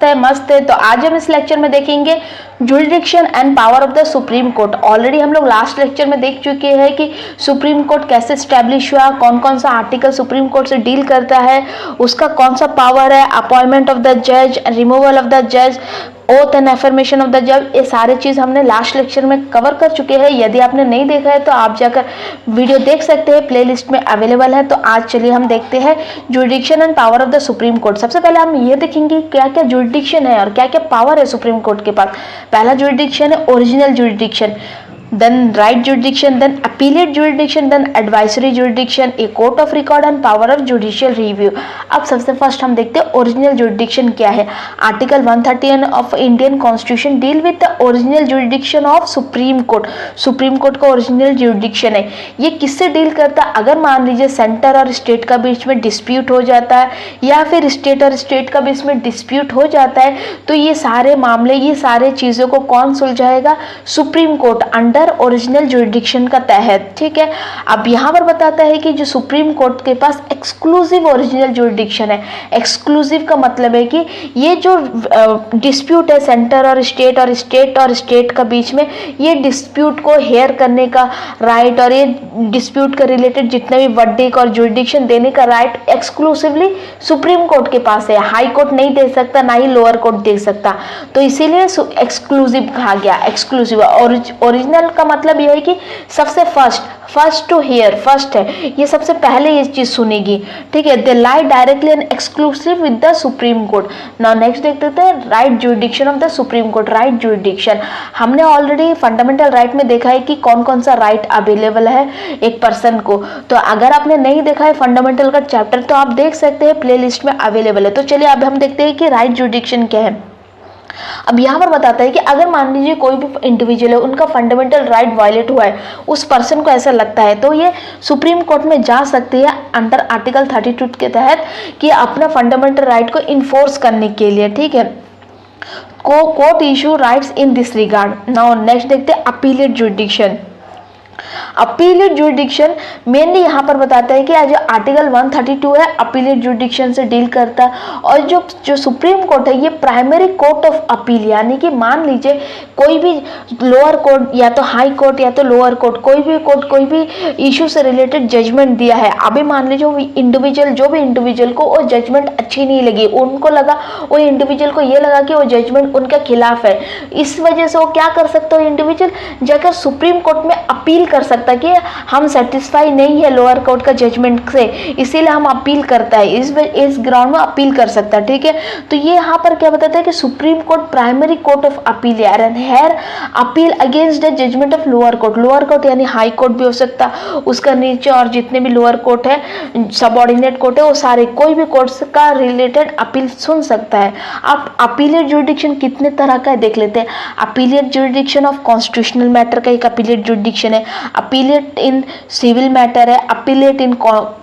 मस्त है। तो आज हम इस लेक्चर में देखेंगे jurisdiction and power of the supreme court. Already हम लोग लास्ट लेक्चर में देख चुके हैं कि सुप्रीम कोर्ट कैसे स्टैब्लिश हुआ, कौन कौन सा आर्टिकल सुप्रीम कोर्ट से डील करता है, उसका कौन सा पावर है, अपॉइंटमेंट ऑफ द जज, रिमूवल ऑफ द जज, oath and affirmation of the जज। ये सारे चीज हमने लास्ट लेक्चर में कवर कर चुके हैं। यदि आपने नहीं देखा है तो आप जाकर वीडियो देख सकते हैं, प्लेलिस्ट में अवेलेबल है। तो आज चलिए हम देखते हैं jurisdiction and power of the supreme court. सबसे पहले हम ये देखेंगे क्या क्या जुरिडिक्शन है और क्या क्या पावर है सुप्रीम कोर्ट के पास। पहला जुरिडिक्शन है original jurisdiction, then right jurisdiction, then appellate jurisdiction, then advisory jurisdiction, a court of record and power of judicial review। अब सबसे फर्स्ट हम देखते हैं ओरिजिनल जुरिडिक्शन क्या है। Article 131 of Indian constitution deal with the original jurisdiction of supreme court. Supreme court का original jurisdiction है। ये किससे डील करता है? अगर मान लीजिए सेंटर और स्टेट का बीच में डिस्प्यूट हो जाता है या फिर स्टेट और स्टेट का बीच में डिस्प्यूट हो जाता है तो ये सारे मामले, ये सारे चीज़ों को कौन सुलझाएगा? Supreme court under original jurisdiction का तहत। ठीक है, अब यहाँ पर बताता है कि जो सुप्रीम कोर्ट के पास एक्सक्लूसिव ओरिजिनल जुरिडिक्शन है। एक्सक्लूसिव का मतलब है कि ये जो डिस्प्यूट है सेंटर और स्टेट का बीच में, ये डिस्प्यूट को हेयर करने का राइट और ये डिस्प्यूट का रिलेटेड जितने भी वर्डिक्ट और जुरिडिक्शन देने का राइट एक्सक्लूसिवली सुप्रीम कोर्ट के पास है। हाई कोर्ट नहीं दे सकता, ना ही लोअर कोर्ट दे सकता। तो इसीलिए एक्सक्लूसिव कहा गया। एक्सक्लूसिव ओरिजिनल का मतलब यह है कि सबसे फर्स्ट टू हियर, फर्स्ट है, ये सबसे पहले ये चीज सुनेगी। ठीक है, they lie directly and exclusive with the supreme court. Now next देखते हैं right jurisdiction of the supreme court. Right jurisdiction हमने ऑलरेडी फंडामेंटल राइट में देखा है कि कौन कौन सा राइट अवेलेबल है एक पर्सन को। तो अगर आपने नहीं देखा है फंडामेंटल का चैप्टर तो आप देख सकते हैं, प्ले लिस्ट में अवेलेबल है। तो चलिए अब हम देखते हैं कि राइट जुरिडिक्शन क्या है। अब यहाँ पर बताता है कि अगर मान लीजिए कोई भी इंडिविजुअल है, उनका फंडामेंटल राइट वायलेट हुआ है, उस पर्सन को ऐसा लगता है तो ये सुप्रीम कोर्ट में जा सकती है अंडर आर्टिकल 32 के तहत कि अपना फंडामेंटल राइट को इन्फोर्स करने के लिए। ठीक है, court issue rights in this regard. Now next देखते हैं appellate jurisdiction. Appellate jurisdiction mainly यहाँ पर बताता है कि आज आर्टिकल 132 है, अपीलेट जुरिडिक्शन से डील करता है। और जो सुप्रीम कोर्ट है ये प्राइमरी कोर्ट ऑफ अपील, यानी कि मान लीजिए कोई भी लोअर कोर्ट या तो हाई कोर्ट या तो लोअर कोर्ट, कोई भी इशू से रिलेटेड जजमेंट दिया है। अभी मान लीजिए जो भी इंडिविजुअल को वो जजमेंट अच्छी नहीं लगी, उनको लगा, वो इंडिविजुअल को ये लगा कि वो जजमेंट उनके खिलाफ है, इस वजह से वो क्या कर सकता है, इंडिविजुअल जाकर सुप्रीम कोर्ट में अपील कर सकता कि हम सेटिस्फाई नहीं है लोअर कोर्ट का जजमेंट से, इसीलिए हम अपील करता है, इस ग्राउंड में अपील कर सकता है। ठीक है, तो ये यहाँ पर क्या बताता है कि supreme court primary court of appeal है, appeal against the judgment of lower court यानी हाई कोर्ट भी हो सकता, उसका नीचे और जितने भी लोअर कोर्ट है, सबऑर्डिनेट कोर्ट है, वो सारे कोई भी कोर्ट का रिलेटेड अपील सुन सकता है। अब अपीलेट जुरिडिक्शन कितने तरह का है देख लेते हैं। Appellate jurisdiction of constitutional matter का एक अपीलेट जुरिडिक्शन है, अपीलेट इन सिविल मैटर है, अपीलेट इन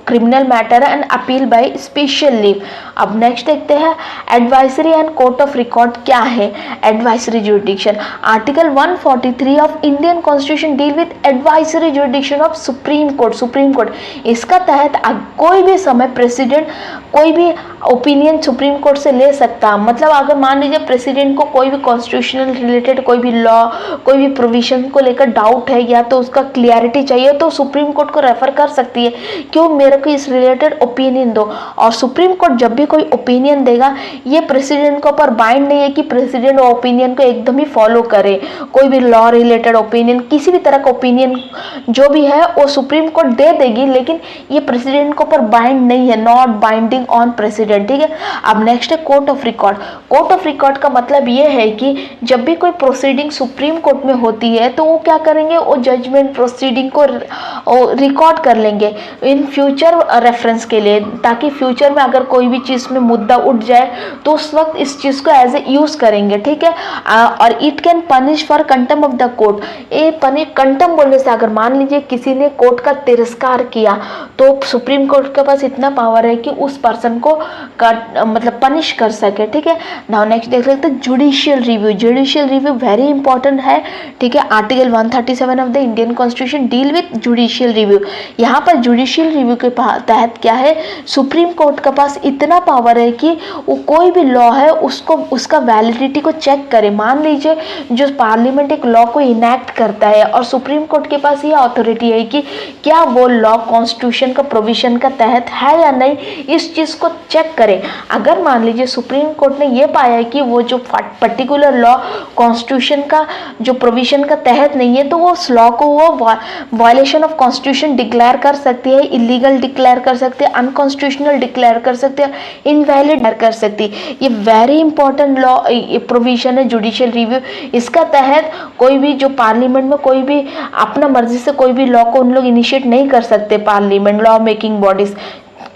क्रिमिनल मैटर है and appeal by special leave. अब नेक्स्ट देखते हैं advisory and court of record क्या है। Advisory jurisdiction article 143 of Indian constitution deal with advisory jurisdiction of supreme court. इसका तहत कोई भी समय प्रेसिडेंट कोई भी ओपिनियन सुप्रीम कोर्ट से ले सकता। मतलब अगर मान लीजिए प्रेसिडेंट को कोई भी कॉन्स्टिट्यूशनल रिलेटेड कोई भी लॉ, कोई भी प्रोविजन को लेकर डाउट है या तो उसका क्लियरिटी चाहिए तो सुप्रीम कोर्ट को रेफर कर सकती है, क्यों मेरे को इस रिलेटेड ओपिनियन दो। और सुप्रीम कोर्ट जब भी कोई ओपिनियन देगा ये प्रेसिडेंट के ऊपर बाइंड नहीं है कि प्रेसिडेंट वो ओपिनियन को एकदम ही फॉलो करे। कोई भी लॉ रिलेटेड ओपिनियन, किसी भी तरह का ओपिनियन जो भी है वो सुप्रीम कोर्ट दे देगी, लेकिन ये प्रेसिडेंट के ऊपर बाइंड नहीं है, नॉट बाइंडिंग ऑन प्रेसिडेंट। ठीक है, अब नेक्स्ट है court of record. Court of record का मतलब ये है कि जब भी कोई प्रोसीडिंग सुप्रीम कोर्ट में होती है तो वो क्या करेंगे, वो जजमेंट प्रोसीडिंग को रिकॉर्ड कर लेंगे इन फ्यूचर रेफरेंस के लिए, ताकि फ्यूचर में अगर कोई भी चीज़ में मुद्दा उठ जाए तो उस वक्त इस चीज़ को एज ए यूज़ करेंगे। ठीक है, और it can punish for contempt of the court. ये कंटेम्प्ट बोलने से अगर मान लीजिए किसी ने कोर्ट का तिरस्कार किया तो सुप्रीम कोर्ट के पास इतना पावर है कि उस पर्सन को मतलब पनिश कर सके। ठीक है, नाउ नेक्स्ट देख लेते हैं judicial review. Judicial review very important है। ठीक है, article 137 of the Indian constitution constitution deal with judicial review. यहाँ पर जुडिशियल रिव्यू के तहत क्या है, सुप्रीम कोर्ट के पास इतना पावर है कि वो कोई भी लॉ है उसको उसका वैलिडिटी को चेक करे। मान लीजिए जो पार्लियामेंट एक लॉ को इनैक्ट करता है और सुप्रीम कोर्ट के पास ये अथॉरिटी है कि क्या वो लॉ कॉन्स्टिट्यूशन का प्रोविजन का तहत है या नहीं, इस चीज़ को चेक करें। अगर मान लीजिए सुप्रीम कोर्ट ने ये पाया कि वो जो पर्टिकुलर लॉ कॉन्स्टिट्यूशन का जो प्रोविजन का तहत नहीं है, तो वो उस लॉ को वो वायलेशन ऑफ कॉन्स्टिट्यूशन डिक्लेयर कर सकती है, इलीगल डिक्लेयर कर सकती है, अनकॉन्स्टिट्यूशनल डिक्लेयर कर सकती है, इनवैलिड कर सकती है। ये वेरी इंपॉर्टेंट लॉ प्रोविजन है जुडिशियल रिव्यू। इसका तहत कोई भी जो पार्लियामेंट में कोई भी अपना मर्जी से कोई भी लॉ को उन लोग इनिशिएट नहीं कर सकते, पार्लियामेंट लॉ मेकिंग बॉडीज,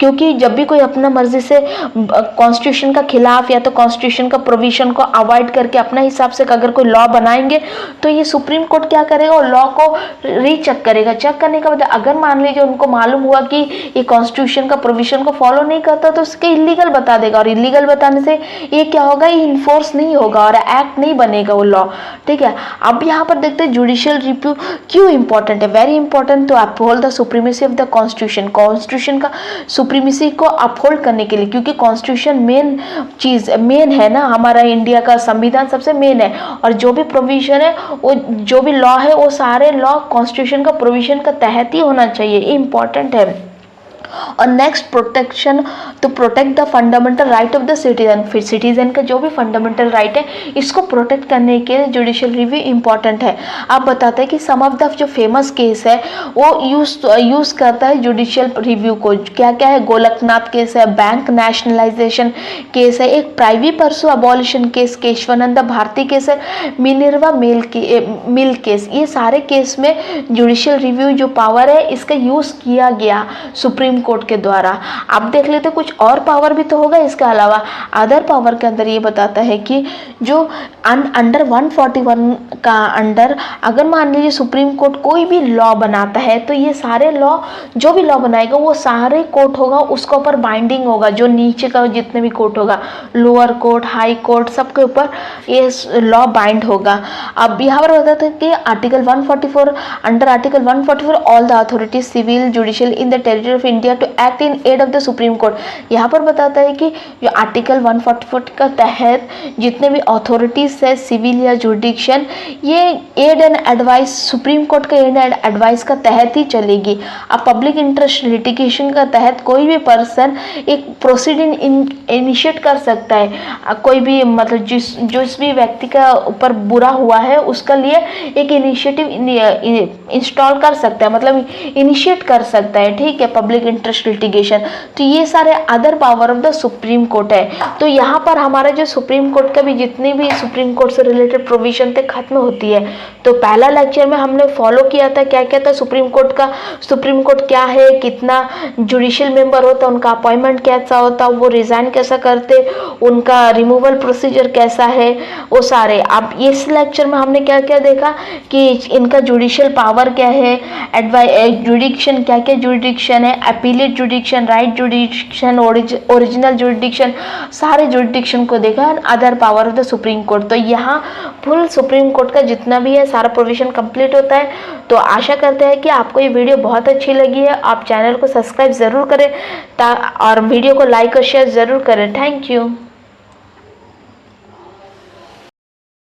क्योंकि जब भी कोई अपना मर्जी से कॉन्स्टिट्यूशन का खिलाफ या तो कॉन्स्टिट्यूशन का प्रोविजन को अवॉइड करके अपना हिसाब से अगर कोई लॉ बनाएंगे तो ये सुप्रीम कोर्ट क्या करेगा, और लॉ को रीचेक करेगा। चेक करने का मतलब अगर मान लीजिए उनको मालूम हुआ कि ये कॉन्स्टिट्यूशन का प्रोविजन को फॉलो नहीं करता तो उसके इलीगल बता देगा, और इलीगल बताने से ये क्या होगा, ये इन्फोर्स नहीं होगा और एक्ट नहीं बनेगा वो लॉ। ठीक है, अब यहाँ पर देखते हैं जुडिशियल रिव्यू क्यों इंपॉर्टेंट है। Very important to uphold the supremacy of the constitution, constitution का सुप्रीमेसी को अपहोल्ड करने के लिए, क्योंकि कॉन्स्टिट्यूशन मेन है ना, हमारा इंडिया का संविधान सबसे मेन है, और जो भी प्रोविजन है वो जो भी लॉ है वो सारे लॉ कॉन्स्टिट्यूशन का प्रोविजन का तहत ही होना चाहिए, इंपॉर्टेंट है। और नेक्स्ट प्रोटेक्शन, तो protect the fundamental right of the citizen. फिर सिटीजन का जो भी फंडामेंटल राइट है इसको प्रोटेक्ट करने के लिए जुडिशियल रिव्यू इंपॉर्टेंट है। आप बताते हैं कि सम ऑफ द जो फेमस केस है वो यूज करता है जुडिशियल रिव्यू को। क्या क्या है, गोलकनाथ केस है, बैंक नेशनलाइजेशन केस है, एक private purse abolition case, Kesavananda Bharati case है, मिनर्वा मिल केस। ये सारे केस में जुडिशियल रिव्यू जो पावर है इसका यूज किया गया सुप्रीम कोर्ट के द्वारा। आप देख लेते कुछ और पावर भी तो होगा इसके अलावा। अदर पावर के अंदर ये बताता है कि जो अंडर 141 का अंडर अगर मान लीजिए सुप्रीम कोर्ट कोई भी लॉ बनाता है तो ये सारे लॉ जो भी लॉ बनाएगा वो सारे कोर्ट होगा उसके ऊपर बाइंडिंग होगा, जो नीचे का जितने भी कोर्ट होगा, लोअर कोर्ट, हाई कोर्ट, सबके ऊपर ये लॉ बाइंड होगा। अब यहाँ पर बताते हैं कि article 144, under article 144 all the authorities civil judicial in the territory of India to act in aid of the supreme court. यहाँ पर बताता है कि जो आर्टिकल 144 का तहत जितने भी अथॉरिटीज है सिविल या जुडिक्शन, ये aid and advice supreme court का एड एंड एडवाइस का तहत ही चलेगी। अब पब्लिक इंटरेस्ट लिटिगेशन का तहत कोई भी पर्सन एक प्रोसीडिंग इनिशिएट कर सकता है। कोई भी मतलब जिस भी व्यक्ति का ऊपर बुरा हुआ है उसका लिए एक इनिशिएटिव इंस्टॉल कर सकता है, मतलब इनिशिएट कर सकता है। ठीक है, पब्लिक इंटरेस्ट लिटिगेशन। तो ये सारे other power of the supreme court है। तो यहाँ पर हमारा जो सुप्रीम कोर्ट का भी जितनी भी सुप्रीम कोर्ट से रिलेटेड प्रोविजन थे खत्म होती है। तो पहला लेक्चर में हमने फॉलो किया था क्या क्या था सुप्रीम कोर्ट का, सुप्रीम कोर्ट क्या है, कितना जुडिशियल मेंबर होता, उनका अपॉइंटमेंट कैसा होता, वो रिजाइन कैसा करते, उनका रिमूवल प्रोसीजर कैसा है, वो सारे। अब इस लेक्चर में हमने क्या क्या देखा कि इनका जुडिशियल पावर क्या है, जुडिक्शन क्या क्या जुडिक्शन है, अपीलेट जुडिक्शन, राइट जुडिक्शन, ओरिजिनल जुडिक्शन, सारे जुडिक्शन को देखा, other power of the supreme court. तो यहाँ फुल सुप्रीम कोर्ट का जितना भी है सारा प्रोविजन कंप्लीट होता है। तो आशा करते हैं कि आपको ये वीडियो बहुत अच्छी लगी है। आप चैनल को सब्सक्राइब ज़रूर करें और वीडियो को लाइक और शेयर ज़रूर करें। Thank you.